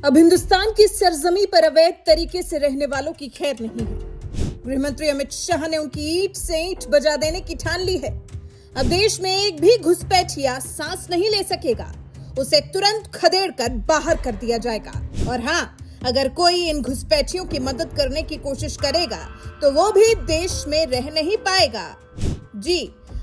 अब हिंदुस्तान की सरजमी पर अवैध तरीके से रहने वालों की खैर नहीं है। गृहमंत्री अमित शाह ने उनकी ईंट से ईंट बजा देने की ठान ली है। अब देश में एक भी घुसपैठिया सांस नहीं ले सकेगा, उसे तुरंत खदेड़ कर बाहर कर दिया जाएगा। और हाँ, अगर कोई इन घुसपैठियों की मदद करने की कोशिश करेगा तो वो भी देश में रह नहीं पाएगा। जी,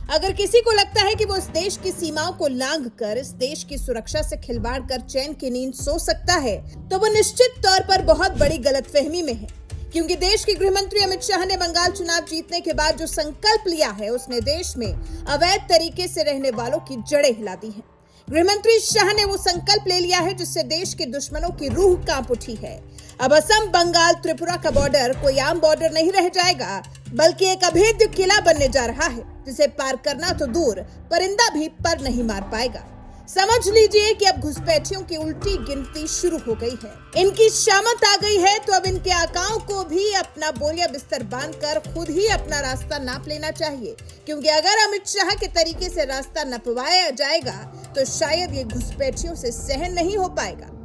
अगर किसी को लगता है कि वो इस देश की सीमाओं को लांघकर इस देश की सुरक्षा से खिलवाड़ कर चैन की नींद सो सकता है, तो वो निश्चित तौर पर बहुत बड़ी गलतफहमी में है। क्योंकि देश के गृहमंत्री अमित शाह ने बंगाल चुनाव जीतने के बाद जो संकल्प लिया है, उसने देश में अवैध तरीके से रहने वालों की जड़ें हिला दी हैं। गृहमंत्री शाह ने वो संकल्प ले लिया है जिससे देश के दुश्मनों की रूह कांप उठी है। अब असम, बंगाल, त्रिपुरा का बॉर्डर कोई आम बॉर्डर नहीं रह जाएगा, बल्कि एक अभेद्य किला बनने जा रहा है जिसे पार करना तो दूर, परिंदा भी पर नहीं मार पाएगा। समझ लीजिए कि अब घुसपैठियों की उल्टी गिनती शुरू हो गई है। इनकी शामत आ गई है, तो अब इनके आकाओं को भी अपना बोरिया बिस्तर बांधकर खुद ही अपना रास्ता नाप लेना चाहिए। क्योंकि अगर अमित शाह के तरीके से रास्ता नपवाया जाएगा तो शायद ये घुसपैठियों से सहन नहीं हो पाएगा।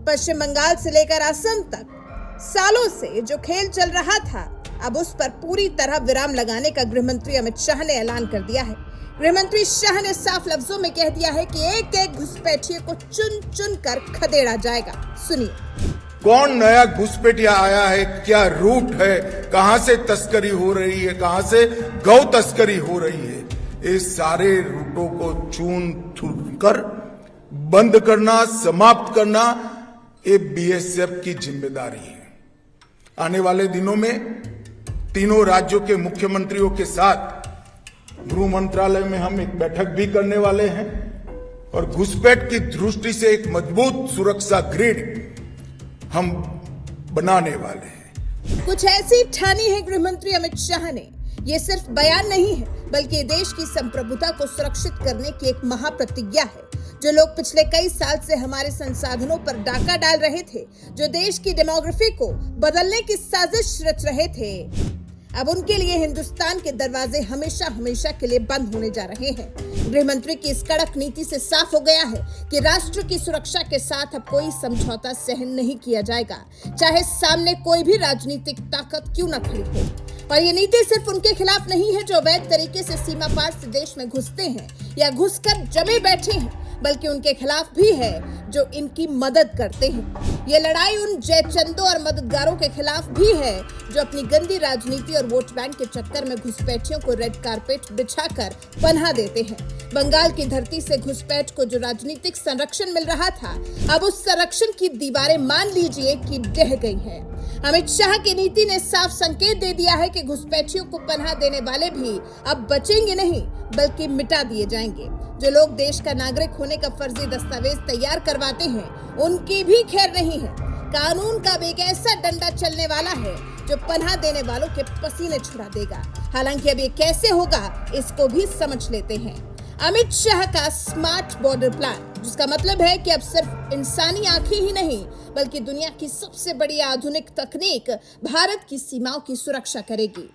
पश्चिम बंगाल से लेकर असम तक सालों से जो खेल चल रहा था, अब उस पर पूरी तरह विराम लगाने का गृहमंत्री अमित शाह ने ऐलान कर दिया है। गृहमंत्री शाह ने साफ लफ्जों में कह दिया है कि एक एक घुसपैठिए को चुन चुन कर खदेड़ा जाएगा। सुनिए, कौन नया घुसपैठिया आया है, क्या रूट है, कहां से तस्करी हो रही है, कहां से गौ तस्करी हो रही है, इस सारे रूटों को चून चुन कर बंद करना, समाप्त करना, ये बीएसएफ की जिम्मेदारी है। आने वाले दिनों में तीनों राज्यों के मुख्यमंत्रियों के साथ गृह मंत्रालय में हम एक बैठक भी करने वाले हैं और घुसपैठ की दृष्टि से एक मजबूत सुरक्षा ग्रिड हम बनाने वाले हैं। कुछ ऐसी ठानी है गृहमंत्री अमित शाह ने। ये सिर्फ बयान नहीं है, बल्कि देश की संप्रभुता को सुरक्षित करने की एक महाप्रतिज्ञा है। जो लोग पिछले कई साल से हमारे संसाधनों पर डाका डाल रहे थे, जो देश की डेमोग्राफी को बदलने की साजिश रच रहे थे, अब उनके लिए हिंदुस्तान के दरवाजे हमेशा हमेशा के लिए बंद होने जा रहे हैं। गृहमंत्री की इस कड़क नीति से साफ हो गया है कि राष्ट्र की सुरक्षा के साथ अब कोई समझौता सहन नहीं किया जाएगा, चाहे सामने कोई भी राजनीतिक ताकत क्यों न खड़ी हो। और ये नीति सिर्फ उनके खिलाफ नहीं है जो अवैध तरीके से सीमा पार से देश में घुसते हैं या घुसकर जमे बैठे हैं, बल्कि उनके खिलाफ भी है जो इनकी मदद करते हैं। ये लड़ाई उन जयचंदों और मददगारों के खिलाफ भी है जो अपनी गंदी राजनीति और वोट बैंक के चक्कर में घुसपैठियों को रेड कारपेट बिछाकर पनाह देते हैं। बंगाल की धरती से घुसपैठ को जो राजनीतिक संरक्षण मिल रहा था, अब उस संरक्षण की दीवारें मान लीजिए कि ढह गई हैं। अमित शाह की नीति ने साफ संकेत दे दिया है कि घुसपैठियों को पनाह देने वाले भी अब बचेंगे नहीं, बल्कि मिटा दिए जाएंगे। जो लोग देश का नागरिक होने का फर्जी दस्तावेज तैयार करवाते हैं, उनकी भी खैर नहीं है। कानून का एक ऐसा डंडा चलने वाला है जो पनाह देने वालों के पसीने छुड़ा देगा। हालांकि अब ये कैसे होगा, इसको भी समझ लेते हैं। अमित शाह का स्मार्ट बॉर्डर प्लान, जिसका मतलब है कि अब सिर्फ इंसानी आंखें ही नहीं, बल्कि दुनिया की सबसे बड़ी आधुनिक तकनीक भारत की सीमाओं की सुरक्षा करेगी।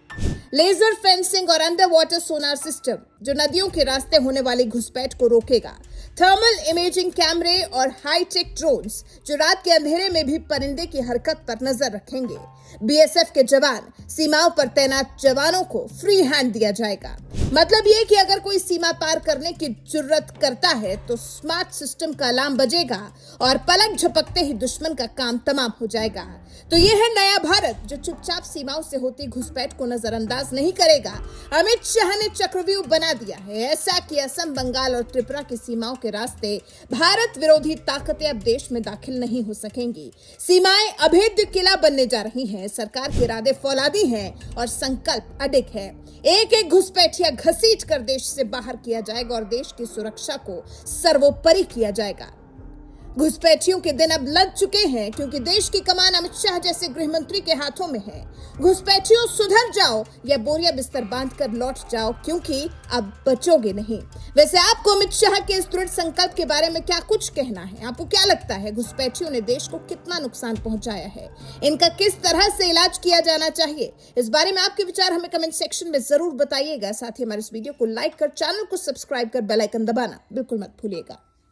लेजर फेंसिंग और अंडर वाटर सोनार सिस्टम जो नदियों के रास्ते होने वाली घुसपैठ को रोकेगा। थर्मल इमेजिंग कैमरे और हाईटेक ड्रोन्स जो रात के अंधेरे में भी परिंदे की हरकत पर नजर रखेंगे। बीएसएफ के जवान, सीमाओं पर तैनात जवानों को फ्री हैंड दिया जाएगा। मतलब ये कि अगर कोई सीमा पार करने की जुर्रत करता है तो स्मार्ट सिस्टम का अलार्म बजेगा और पलक झपकते ही दुश्मन का काम तमाम हो जाएगा। तो ये है नया भारत जो चुपचाप सीमाओं से होती घुसपैठ को नजरअंदाज नहीं करेगा। अमित शाह ने चक्रव्यूह बना दिया है ऐसा कि असम, बंगाल और त्रिपुरा की सीमाओं के रास्ते भारत विरोधी ताकतें अब देश में दाखिल नहीं हो सकेंगी। सीमाएं अभेद्य किला बनने जा रही हैं। सरकार के इरादे फौलादी हैं और संकल्प अडिग है। एक एक घुसपैठिया घसीट कर देश से बाहर किया जाएगा और देश की सुरक्षा को सर्वोपरि किया जाएगा। घुसपैठियों के दिन अब लग चुके हैं, क्योंकि देश की कमान अमित शाह जैसे गृहमंत्री के हाथों में है। घुसपैठियों, सुधर जाओ या बोरिया बिस्तर बांधकर लौट जाओ, क्योंकि अब बचोगे नहीं। वैसे आपको अमित शाह के इस दृढ़ संकल्प के बारे में क्या कुछ कहना है? आपको क्या लगता है घुसपैठियों ने देश को कितना नुकसान पहुंचाया है? इनका किस तरह से इलाज किया जाना चाहिए? इस बारे में आपके विचार हमें कमेंट सेक्शन में जरूर बताइएगा। साथ ही हमारे इस वीडियो को लाइक कर, चैनल को सब्सक्राइब कर, बेल आइकन दबाना बिल्कुल मत भूलिएगा।